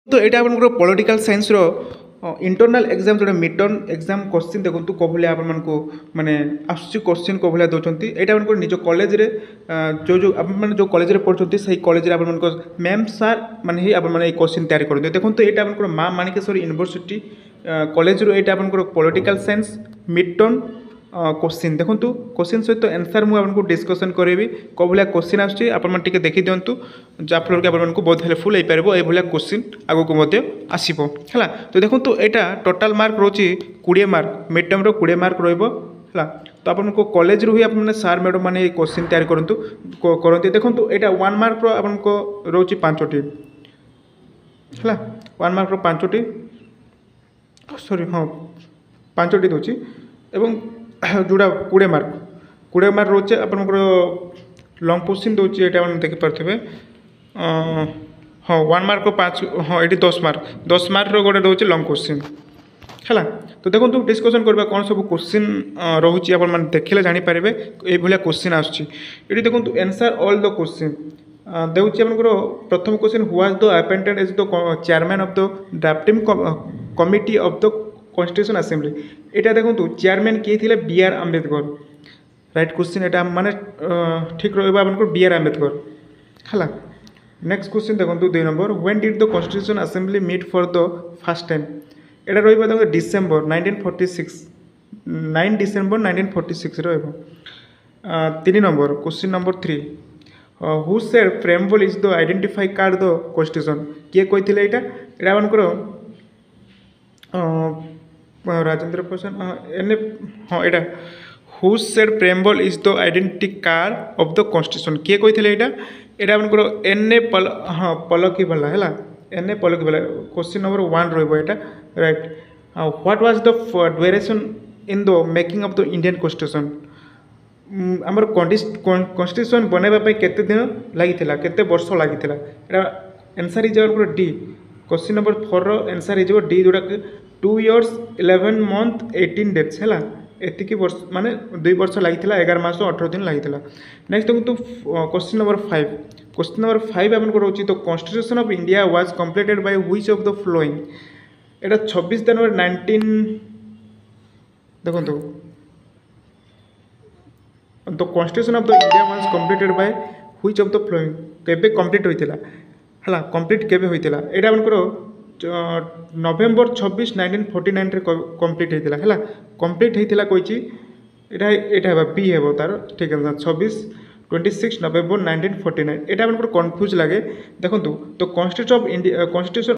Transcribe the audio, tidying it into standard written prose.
तो यहाँ आपंकर पॉलिटिकल साइंस इंटरनल एग्जाम जो मिड टर्म एग्जाम क्वेश्चन देखो कौ भाया आप माने आसुची क्वेश्चन कौ भाया दौरान यहाँ आप निज कॉलेज रे जो जो आप जो कॉलेज पढ़ुं से कॉलेज मैम सार मैंने ही आप क्वेश्चन तैयारी करते देखो यहाँ आप माँ माणिकेश्वर यूनिवर्सिटी कॉलेज रो यहाँ आप political science mid term question देखो क्वेश्चन सहित आंसर मुझे डिस्कसन करी कौ भाया क्वेश्चन आसटे देखी दिंतु जहाँफल कि आपको बहुत हेल्पफुल हो पार ये क्वेश्चन आगक आसो है। तो देखो यहाँ टोटाल मार्क रोचे 20 मार्क मिड टर्म 20 मार्क रहा तो आपको कॉलेज रू ही आप सार मैडम मैंने क्वेश्चन तैयारी करते देखो यहाँ 1 मार्क आपको रोचे 5टी है 1 मार्क 5टी सॉरी हाँ 5टी दूसरी एवं जोड़ा 20 मार्क रोचे आपंकर लंग क्वेश्चन दूसरी ये देखिपे हाँ 1 मार्क 5 हाँ ये 10 मार्क गोटे रोचे लंग क्वेश्चन है। तो देखो डिस्कसन करवा कौन सब क्वेश्चन रोचे आप देखले जानीपर ये क्वेश्चन आसुच्छी देखो आंसर ऑल द क्वेश्चन देखिए आपंकर प्रथम question who was the appointed as the chairman of the drafting committee of the constitution assembly यहाँ देखो चेयरमैन किए थे बी.आर. आंबेडकर राइट क्वेश्चन यहाँ माने ठीक रहा बी.आर. आंबेडकर है। नेक्स्ट क्वेश्चन देखो 2 number when did the constitution assembly meet for the first time यहाँ रहा देखो डिसेम्बर 1946 9 डिसेम्बर 1946 रहा। 3 number question number 3 who said preamble is the identify card the constitution किए कही यहाँ आपंकर राजेंद्र प्रसाद एने हाँ यहाँ who said preamble is the identity card of the constitution किए कही यहाँ आपंकर एन ए हाँ पलकी वाला है एन ए पलकी वाला क्वेश्चन नंबर 1 रहा right. What was the duration in the making of the Indian constitution आमर कॉन्स्टिट्यूशन बनवाई केते दिन लगी केते वर्ष लगी आंसर हो डी क्वेश्चन नंबर 4 आंसर हो डी जोड़ा 2 years 11 month 18 days है एतिकी वर्ष माने 2 वर्ष लगी 11 मास 18 दिन लगी। नेक्स्ट देखो क्वेश्चन नंबर 5 आपको रोचे तो constitution of India was completed by which of the flowing एटा 26 जनवरी 19 देखो तो constitution of the India was completed by which of the flowing केबे कंप्लीट होइतिला है कंप्लीट केबे होइतिला एटा आपको नवेम्बर 26 1949 रे कंप्लीट होता है कंप्लीट होता कही यहाँ बी हे तार ठीक है 26 नवेम्बर 1949 यहाँ आपको कन्फ्यूज लगे देखो तो कॉन्स्टिट्यूशन ऑफ इंडिया कॉन्स्टिट्यूशन